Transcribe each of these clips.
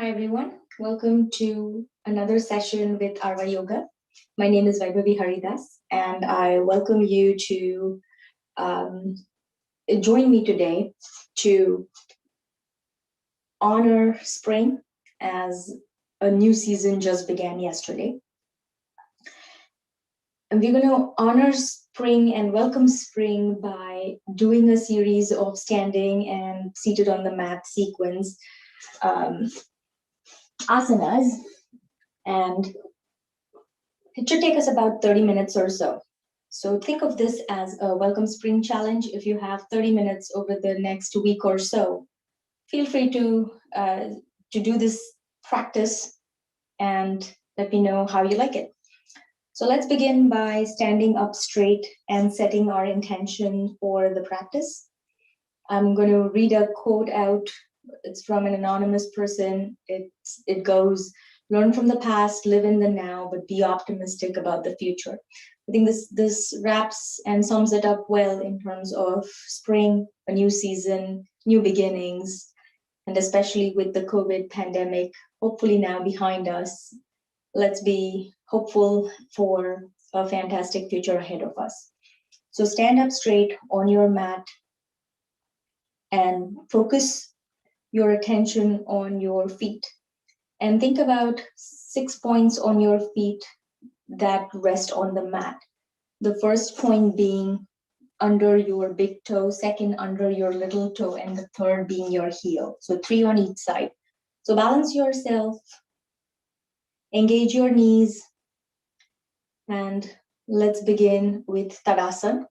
Hi everyone, welcome to another session with Arva Yoga. My name is Vaibhavi Haridas and I welcome you to join me today to honor spring as a new season just began yesterday. And we're going to honor spring and welcome spring by doing a series of standing and seated on the mat sequence asanas, and it should take us about 30 minutes or so. So think of this as a welcome spring challenge. If you have 30 minutes over the next week or so, feel free to do this practice and let me know how you like it. So let's begin by standing up straight and setting our intention for the practice. I'm going to read a quote out. It's from an anonymous person. It goes, "Learn from the past, live in the now, but be optimistic about the future." I think this wraps and sums it up well in terms of spring, a new season, new beginnings, and especially with the COVID pandemic, hopefully now behind us. Let's be hopeful for a fantastic future ahead of us. So stand up straight on your mat and focus your attention on your feet. And think about 6 points on your feet that rest on the mat. The first point being under your big toe, second under your little toe, and the third being your heel. So 3 on each side. So balance yourself, engage your knees, and let's begin with Tadasana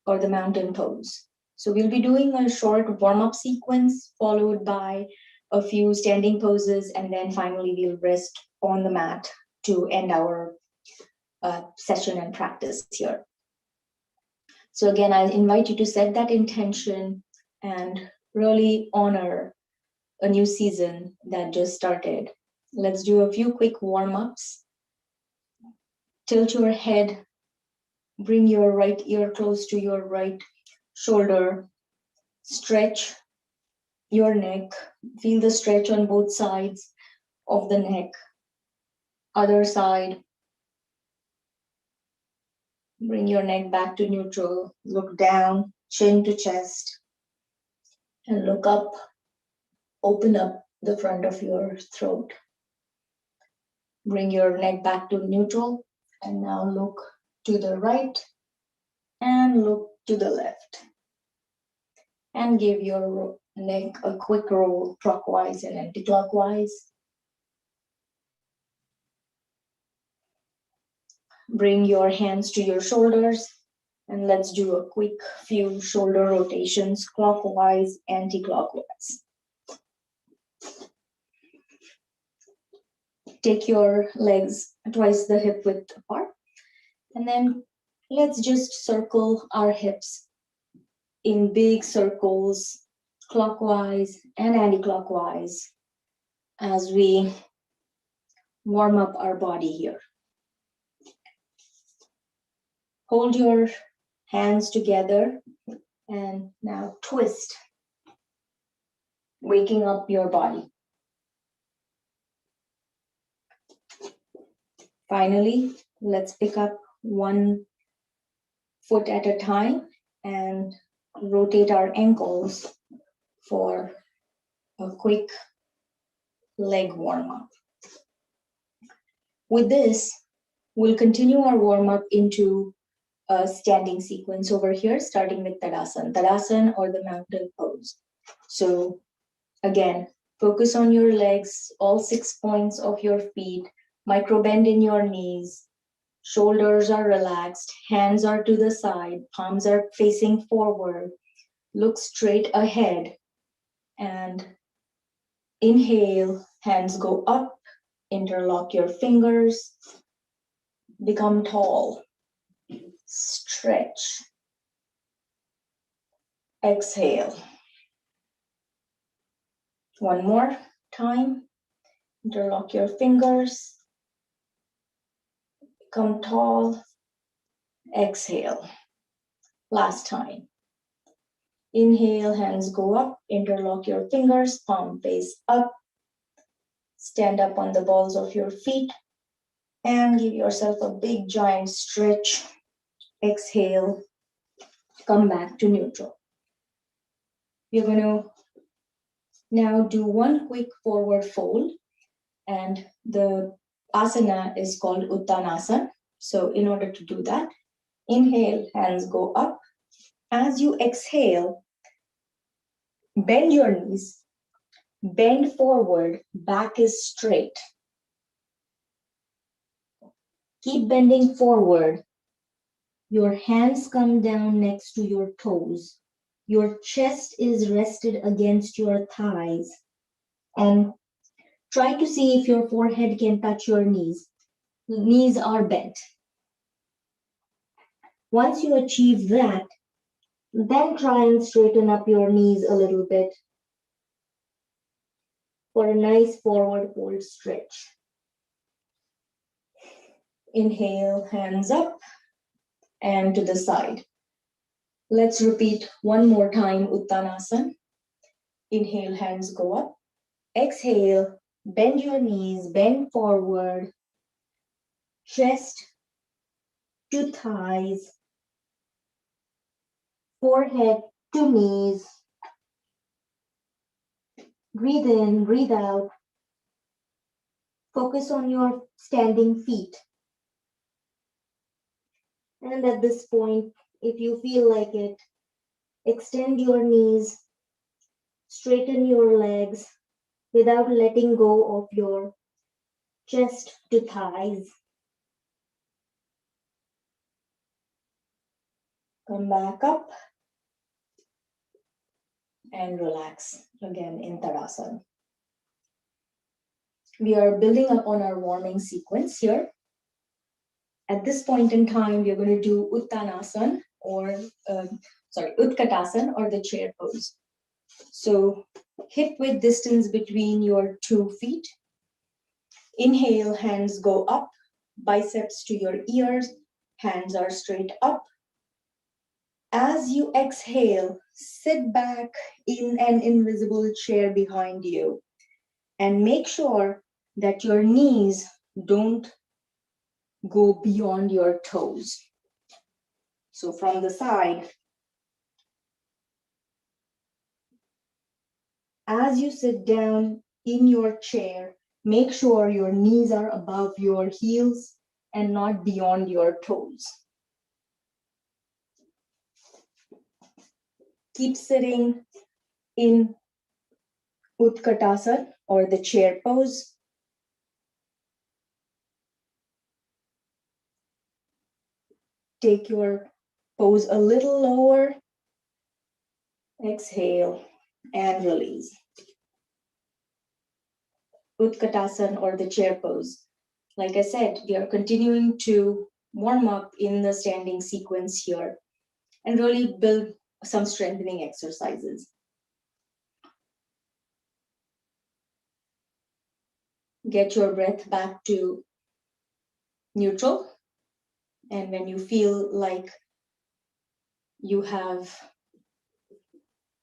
or the mountain pose. So we'll be doing a short warm-up sequence followed by a few standing poses, and then finally we'll rest on the mat to end our session and practice here. So again, I invite you to set that intention and really honor a new season that just started. Let's do a few quick warm-ups. Tilt your head, bring your right ear close to your right shoulder, stretch your neck, feel the stretch on both sides of the neck. Other side, bring your neck back to neutral, look down, chin to chest, and look up, open up the front of your throat. Bring your neck back to neutral, and now look to the right and look to the left. And give your neck a quick roll clockwise and anti-clockwise. Bring your hands to your shoulders, and let's do a quick few shoulder rotations, clockwise, anti-clockwise. Take your legs twice the hip width apart, and then let's just circle our hips in big circles, clockwise and anti-clockwise, as we warm up our body here. Hold your hands together and now twist, waking up your body. Finally, let's pick up one foot at a time and rotate our ankles for a quick leg warm-up. With this, we'll continue our warm-up into a standing sequence over here, starting with Tadasana or the mountain pose. So again, focus on your legs, all 6 points of your feet, micro bend in your knees, shoulders are relaxed, hands are to the side, palms are facing forward, look straight ahead, and inhale, hands go up, interlock your fingers, become tall. Stretch. Exhale. One more time. Interlock your fingers. Become tall. Exhale. Last time. Inhale, hands go up. Interlock your fingers. Palm face up. stand up on the balls of your feet and give yourself a big giant stretch. Exhale, come back to neutral. You're going to now do one quick forward fold, and the asana is called Uttanasana. So in order to do that, inhale, hands go up. As you exhale, bend your knees, bend forward, back is straight. Keep bending forward. Your hands come down next to your toes. Your chest is rested against your thighs. And try to see if your forehead can touch your knees. Knees are bent. Once you achieve that, then try and straighten up your knees a little bit for a nice forward fold stretch. Inhale, hands up and to the side. Let's repeat one more time, Uttanasana. Inhale, hands go up. Exhale, bend your knees, bend forward, chest to thighs, forehead to knees. Breathe in, breathe out. Focus on your standing feet. And at this point, if you feel like it, extend your knees, straighten your legs without letting go of your chest to thighs. Come back up and relax again in Tadasana. We are building up on our warming sequence here. At this point in time, we are going to do Uttanasana or Utkatasana or the chair pose. So hip width distance between your 2 feet. Inhale, hands go up, biceps to your ears, hands are straight up. As you exhale, sit back in an invisible chair behind you and make sure that your knees don't go beyond your toes. So from the side, as you sit down in your chair, make sure your knees are above your heels and not beyond your toes. Keep sitting in Utkatasana or the chair pose. Take your pose a little lower. Exhale and release. Utkatasana or the chair pose. Like I said, we are continuing to warm up in the standing sequence here and really build some strengthening exercises. Get your breath back to neutral. And when you feel like you have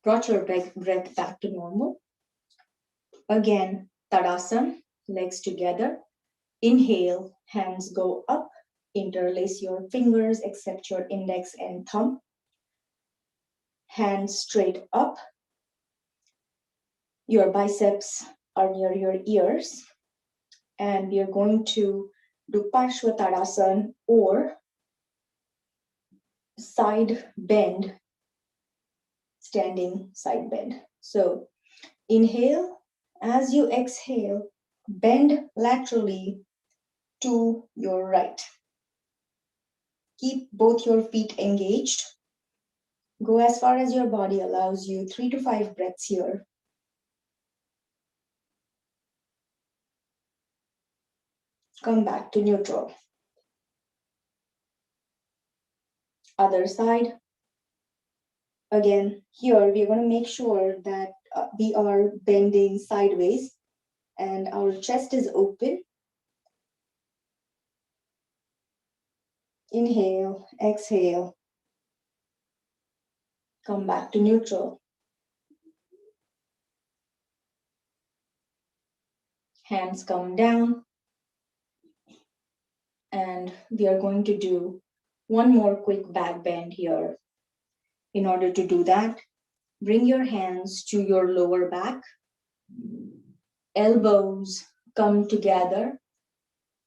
brought your breath back to normal, again, Tadasana, legs together. Inhale, hands go up. Interlace your fingers except your index and thumb. Hands straight up. Your biceps are near your ears. And we are going to do Parshva Tadasana or side bend, standing side bend. So inhale, as you exhale, bend laterally to your right. Keep both your feet engaged. Go as far as your body allows you, 3 to 5 breaths here. Come back to neutral. Other side. Again, here we're going to make sure that we are bending sideways and our chest is open. Inhale, exhale. Come back to neutral. Hands come down. And we are going to do one more quick back bend here. In order to do that, bring your hands to your lower back. Elbows come together.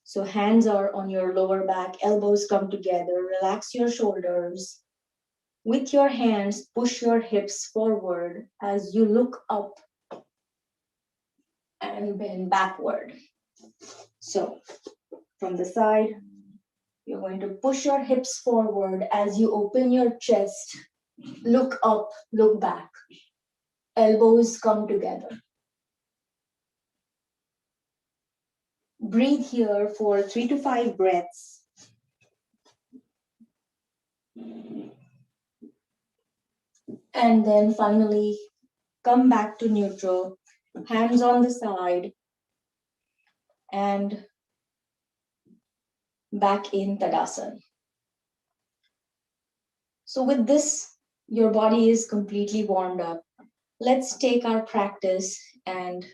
So hands are on your lower back, elbows come together. Relax your shoulders. With your hands, push your hips forward as you look up and bend backward. So from the side, you're going to push your hips forward as you open your chest. Look up, look back. Elbows come together. Breathe here for 3 to 5 breaths. And then finally, come back to neutral. Hands on the side. And back in Tadasana. So with this, your body is completely warmed up. Let's take our practice and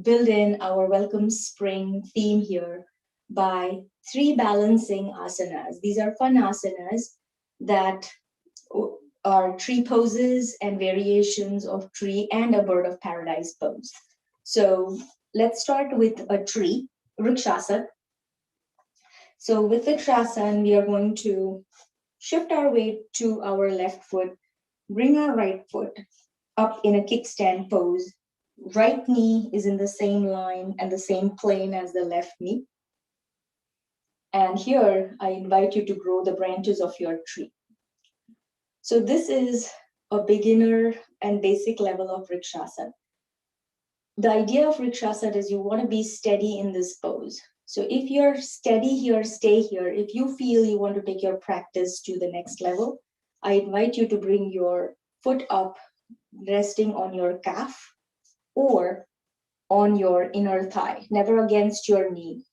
build in our welcome spring theme here by 3 balancing asanas. These are fun asanas that are tree poses and variations of tree and a bird of paradise pose. So let's start with a tree, Vrikshasana. So with Vrikshasana, we are going to shift our weight to our left foot, bring our right foot up in a kickstand pose. Right knee is in the same line and the same plane as the left knee. And here, I invite you to grow the branches of your tree. So this is a beginner and basic level of Vrikshasana. The idea of Vrikshasana is you want to be steady in this pose. So if you're steady here, stay here. If you feel you want to take your practice to the next level, I invite you to bring your foot up, resting on your calf or on your inner thigh, never against your knee.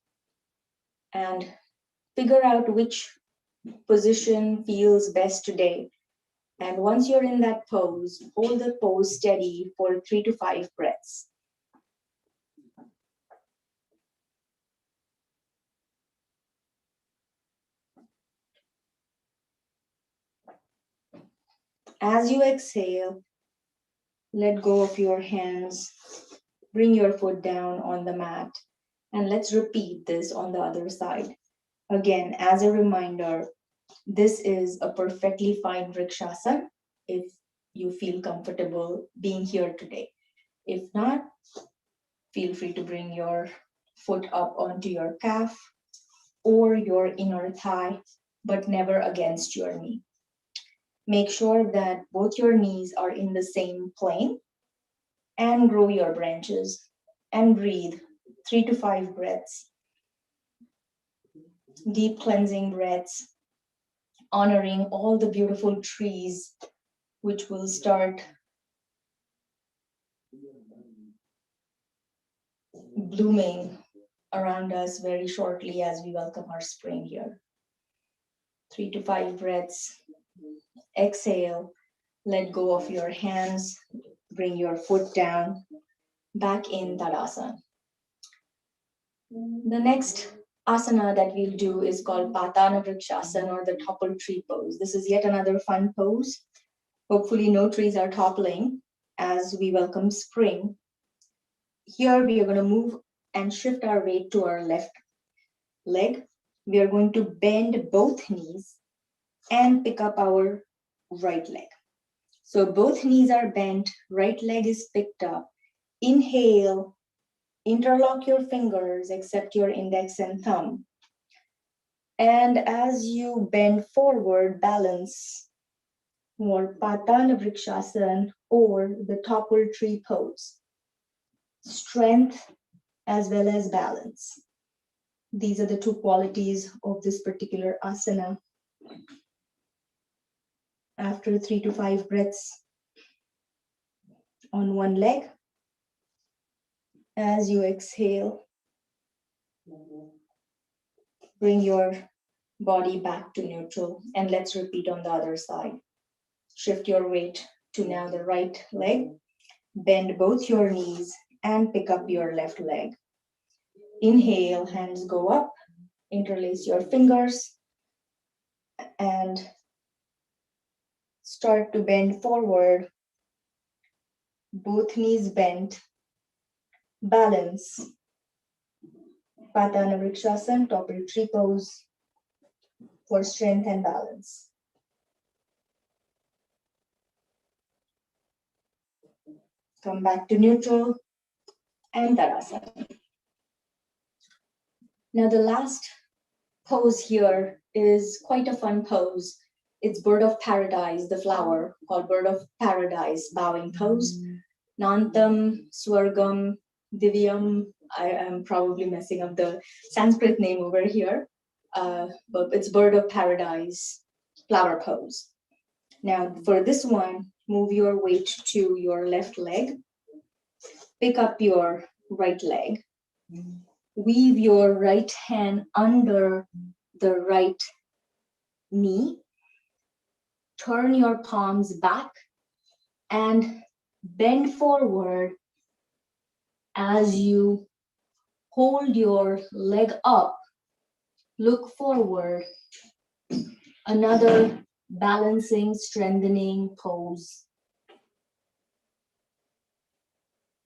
And figure out which position feels best today. And once you're in that pose, hold the pose steady for 3 to 5 breaths. As you exhale, let go of your hands, bring your foot down on the mat, and let's repeat this on the other side. Again, as a reminder, this is a perfectly fine Vrikshasana if you feel comfortable being here today. If not, feel free to bring your foot up onto your calf or your inner thigh, but never against your knee. Make sure that both your knees are in the same plane and grow your branches and breathe 3 to 5 breaths. Deep cleansing breaths, honoring all the beautiful trees which will start blooming around us very shortly as we welcome our spring here. 3 to 5 breaths. Exhale, let go of your hands, bring your foot down, back in Tadasana. The next asana that we'll do is called Patana Vrikshasana or the toppled tree pose. This is yet another fun pose. Hopefully no trees are toppling as we welcome spring. Here we are going to move and shift our weight to our left leg. We are going to bend both knees and pick up our right leg. So both knees are bent, right leg is picked up. Inhale, interlock your fingers except your index and thumb. And as you bend forward, balance more Patana Vrikshasana or the toppled tree pose. Strength as well as balance. These are the 2 qualities of this particular asana. After 3 to 5 breaths on one leg, as you exhale, bring your body back to neutral, and let's repeat on the other side. Shift your weight to now the right leg, bend both your knees and pick up your left leg. Inhale, hands go up, interlace your fingers, and start to bend forward, both knees bent, balance, Pata Navrikshasana, Topple tree pose for strength and balance. Come back to neutral and Tadasana. Now the last pose here is quite a fun pose. It's bird of paradise, the flower called bird of paradise, bowing pose. Nantam, Swargam, Divyam. I am probably messing up the Sanskrit name over here, but it's bird of paradise, flower pose. Now for this one, move your weight to your left leg. Pick up your right leg. Weave your right hand under the right knee. Turn your palms back and bend forward as you hold your leg up. Look forward. Another balancing, strengthening pose.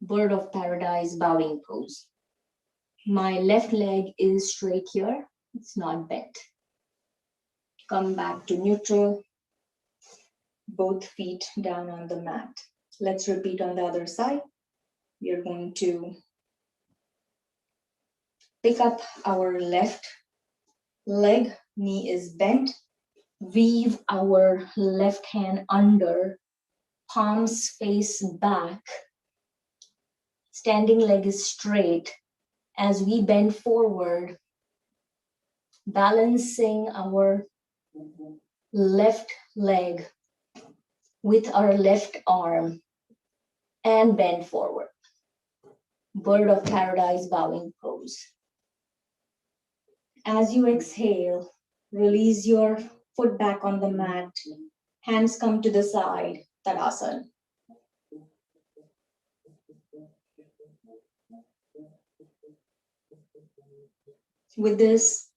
Bird of paradise, bowing pose. My left leg is straight here. It's not bent. Come back to neutral. Both feet down on the mat. Let's repeat on the other side. We are going to pick up our left leg, knee is bent. Weave our left hand under, palms face back. Standing leg is straight. As we bend forward, balancing our left leg with our left arm and bend forward. Bird of paradise, bowing pose. As you exhale, release your foot back on the mat. Hands come to the side, Tadasana. With this,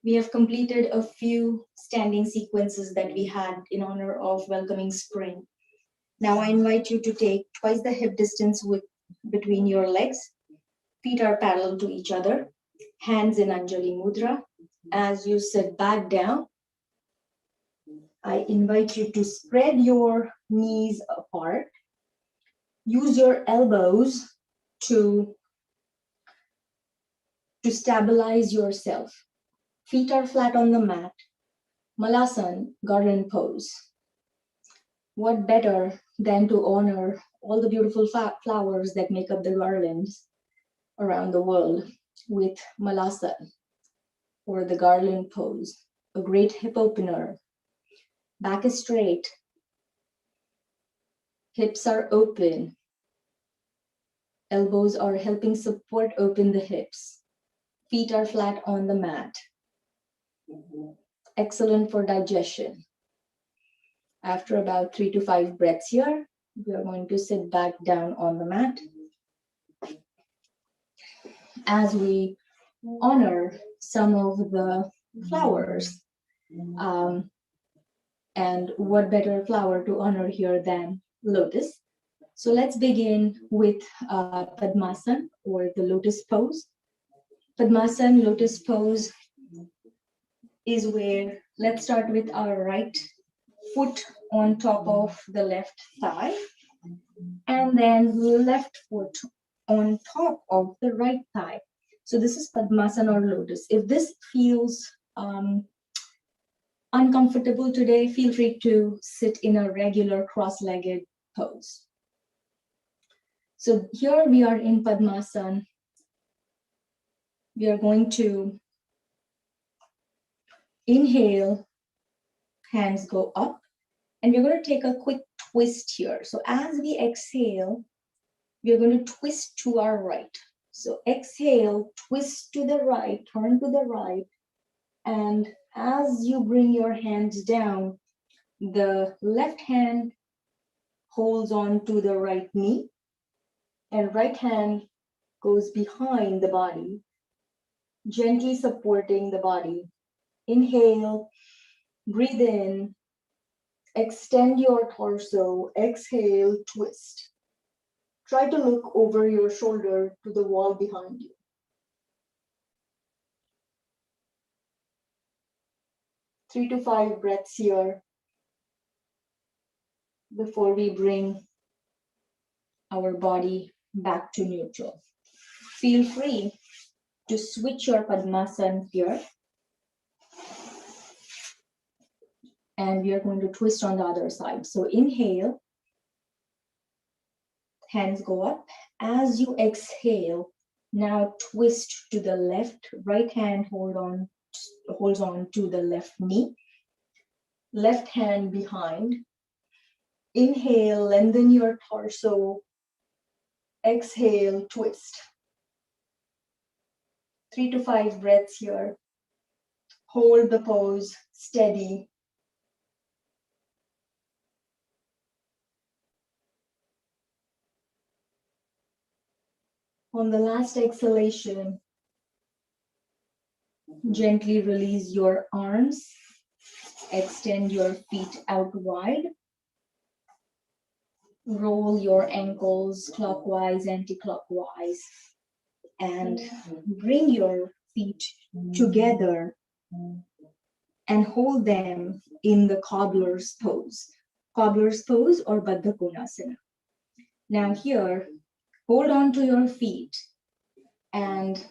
we have completed a few standing sequences that we had in honor of welcoming spring. Now I invite you to take twice the hip distance between your legs. Feet are parallel to each other. Hands in Anjali Mudra. As you sit back down, I invite you to spread your knees apart. Use your elbows to stabilize yourself. Feet are flat on the mat. Malasana, garland pose. What better than to honor all the beautiful flowers that make up the garlands around the world with Malasana, or the garland pose, a great hip opener. Back is straight. Hips are open. Elbows are helping support open the hips. Feet are flat on the mat. Excellent for digestion. After about 3 to 5 breaths here, we are going to sit back down on the mat as we honor some of the flowers. And what better flower to honor here than lotus? So let's begin with Padmasana, or the lotus pose. Padmasana, lotus pose, is where, let's start with our right foot on top of the left thigh, and then left foot on top of the right thigh. So this is Padmasana or lotus. If this feels uncomfortable today, feel free to sit in a regular cross-legged pose. So here we are in Padmasana. We are going to inhale, hands go up, and we're going to take a quick twist here. So as we exhale, we're going to twist to our right. So exhale, twist to the right, turn to the right, and as you bring your hands down, the left hand holds on to the right knee, and right hand goes behind the body. gently supporting the body. Inhale, breathe in, extend your torso, exhale, twist. Try to look over your shoulder to the wall behind you. 3 to 5 breaths here before we bring our body back to neutral. Feel free to switch your Padmasana here. And we are going to twist on the other side. So inhale, hands go up. As you exhale, now twist to the left. Right hand holds on to the left knee. Left hand behind. Inhale, lengthen your torso. Exhale, twist. 3 to 5 breaths here. Hold the pose steady. On the last exhalation, gently release your arms. Extend your feet out wide. Roll your ankles clockwise, anti-clockwise, and bring your feet together and hold them in the cobbler's pose. Cobbler's pose or Baddha Konasana. Now here, hold on to your feet and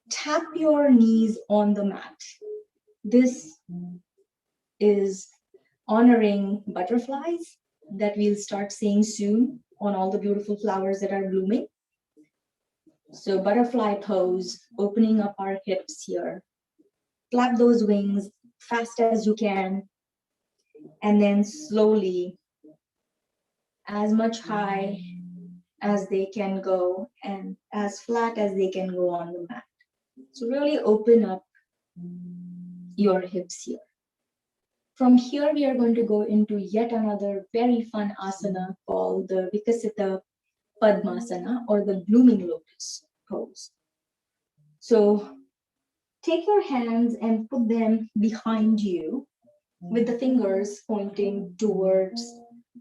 tap your knees on the mat. This is honoring butterflies that we'll start seeing soon on all the beautiful flowers that are blooming. So butterfly pose, opening up our hips here. Flap those wings fast as you can. And then slowly, as much high as they can go and as flat as they can go on the mat. So really open up your hips here. From here, we are going to go into yet another very fun asana called the Vikasita Padmasana or the blooming lotus pose. So take your hands and put them behind you with the fingers pointing towards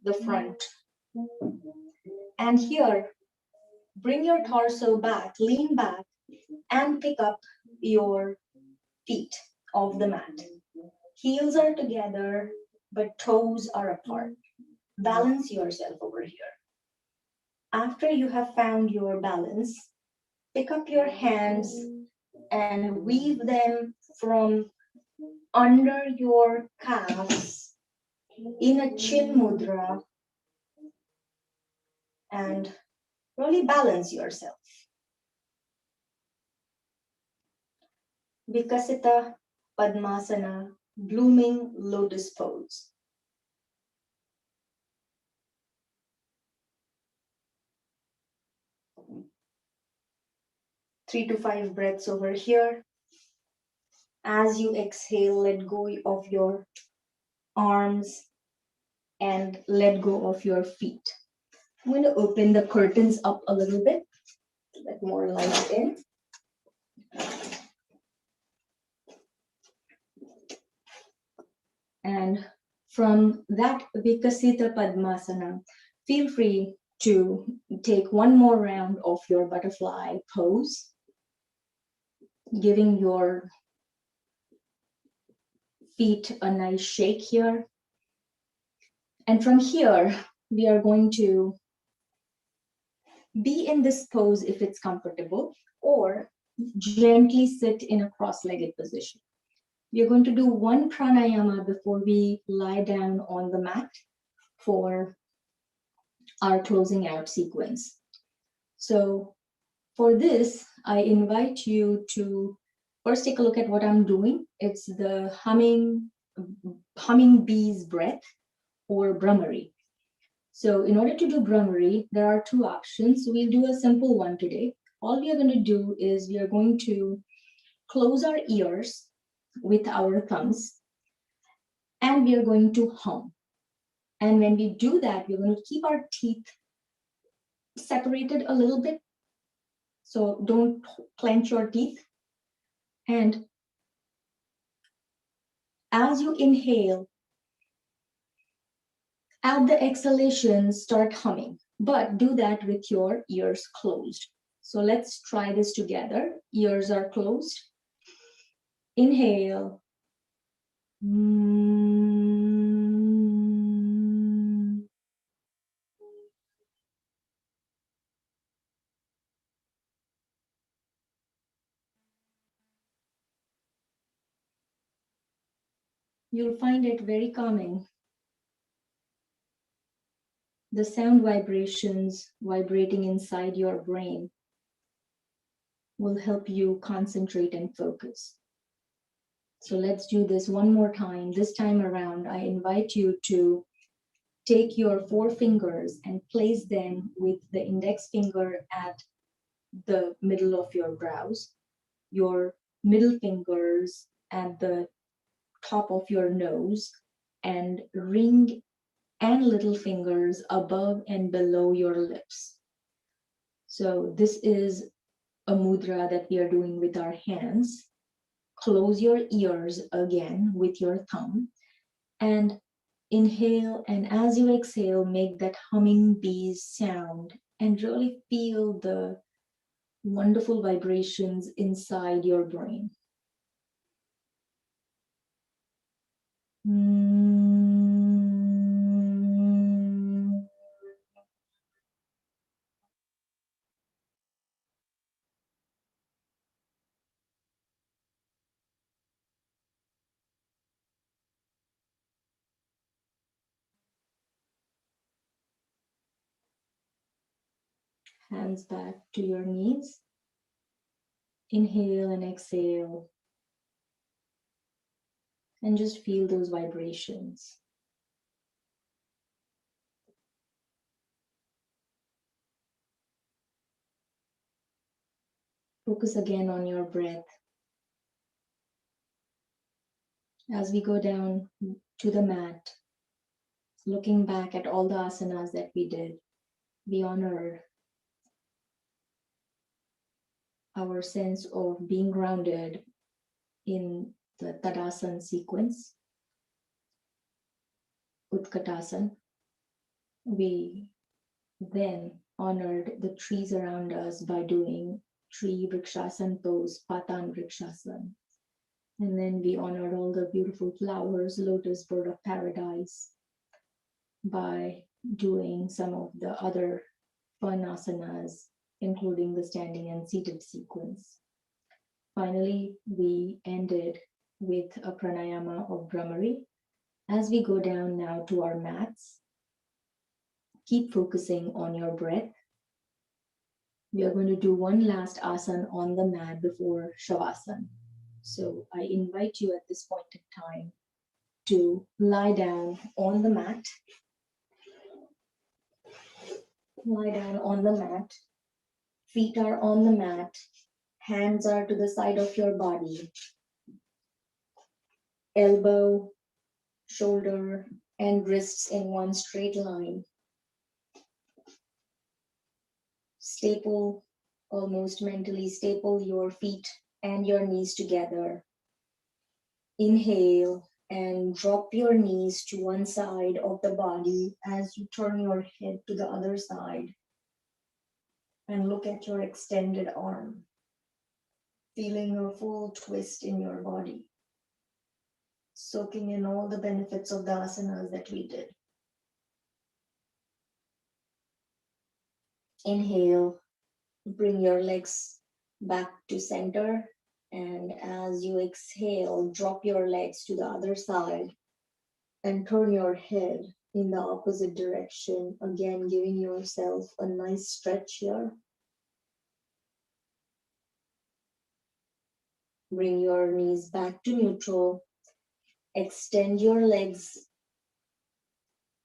the front. And here, bring your torso back, lean back, and pick up your feet off the mat. Heels are together, but toes are apart. Balance yourself over here. After you have found your balance, pick up your hands and weave them from under your calves in a chin mudra and really balance yourself. Vikasita Padmasana, blooming lotus pose. 3 to 5 breaths over here. As you exhale, let go of your arms and let go of your feet. I'm going to open the curtains up a little bit, let more light in. And from that Vikasita Padmasana, feel free to take one more round of your butterfly pose, giving your feet a nice shake here. And from here, we are going to be in this pose if it's comfortable, or gently sit in a cross-legged position. We are going to do one pranayama before we lie down on the mat for our closing out sequence. So for this, I invite you to first take a look at what I'm doing. It's the humming bee's breath or Brahmari. So in order to do Brahmari, there are two options. So we'll do a simple one today. All we are going to do is we are going to close our ears with our thumbs and we are going to hum. And when we do that, we're going to keep our teeth separated a little bit So don't clench your teeth. And as you inhale, at the exhalation, start humming, but do that with your ears closed. So let's try this together. Ears are closed. Inhale. You'll find it very calming. The sound vibrations vibrating inside your brain will help you concentrate and focus. So let's do this one more time. This time around, I invite you to take your 4 fingers and place them with the index finger at the middle of your brows, your middle fingers at the top of your nose, and ring and little fingers above and below your lips. So this is a mudra that we are doing with our hands. Close your ears again with your thumb and inhale, and as you exhale, make that humming bee sound and really feel the wonderful vibrations inside your brain. Hands back to your knees. Inhale and exhale. And just feel those vibrations. Focus again on your breath. As we go down to the mat, looking back at all the asanas that we did, we honor our sense of being grounded in the Tadasana sequence, Utkatasana. We then honored the trees around us by doing tree Vrikshasana pose, Patan Vrikshasana. And then we honored all the beautiful flowers, lotus, bird of paradise, by doing some of the other fun asanas, including the standing and seated sequence. Finally, we ended with a pranayama of Brahmari. As we go down now to our mats, keep focusing on your breath. We are going to do one last asana on the mat before Shavasana. So I invite you at this point in time to lie down on the mat. Lie down on the mat. Feet are on the mat. Hands are to the side of your body. Elbow, shoulder, and wrists in one straight line. Staple, almost mentally staple your feet and your knees together. Inhale and drop your knees to one side of the body as you turn your head to the other side and look at your extended arm, feeling a full twist in your body, soaking in all the benefits of the asanas that we did. Inhale, bring your legs back to center, and as you exhale, drop your legs to the other side and turn your head in the opposite direction, again giving yourself a nice stretch here. Bring your knees back to neutral. Extend your legs,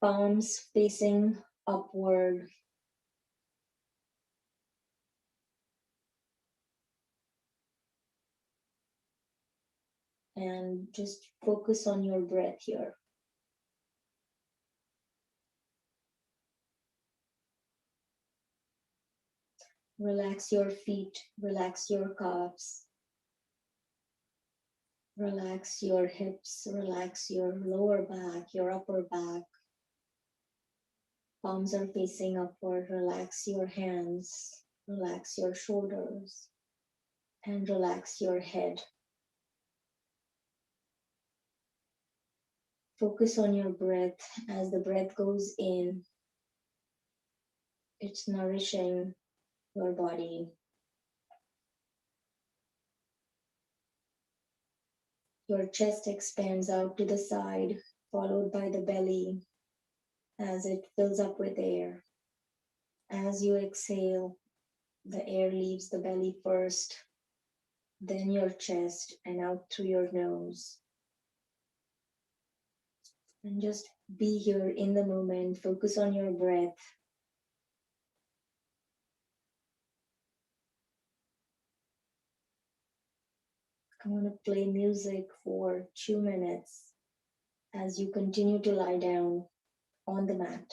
palms facing upward. And just focus on your breath here. Relax your feet, relax your calves, relax your hips, relax your lower back, your upper back. Palms are facing upward. Relax your hands, relax your shoulders, and relax your head. Focus on your breath. As the breath goes in, it's nourishing your body. Your chest expands out to the side, followed by the belly as it fills up with air. As you exhale, the air leaves the belly first, then your chest, and out through your nose. And just be here in the moment. Focus on your breath. I'm going to play music for 2 minutes as you continue to lie down on the mat.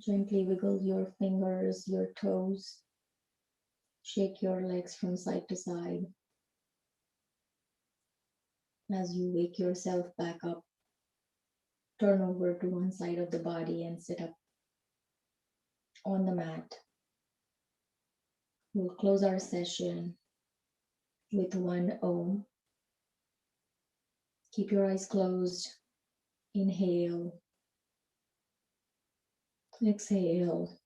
Gently wiggle your fingers, your toes. Shake your legs from side to side. As you wake yourself back up, turn over to one side of the body and sit up on the mat. We'll close our session with one Om. Keep your eyes closed. Inhale. Exhale.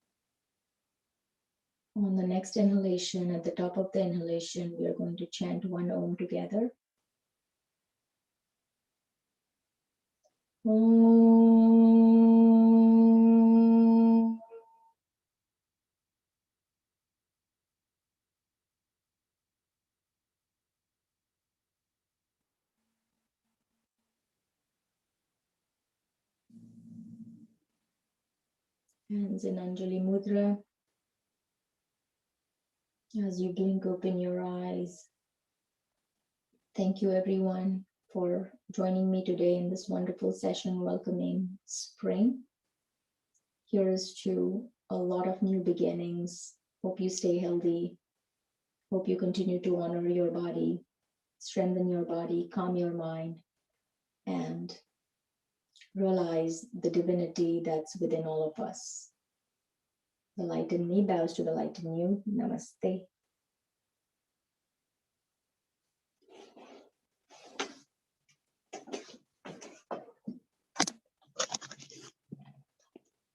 On the next inhalation, at the top of the inhalation, we are going to chant one Om together. Om. Hands in Anjali Mudra. As you blink open your eyes, thank you everyone for joining me today in this wonderful session welcoming spring. Here's to a lot of new beginnings. Hope you stay healthy. Hope you continue to honor your body, strengthen your body, calm your mind, and realize the divinity that's within all of us. The light in me bows to the light in you. Namaste.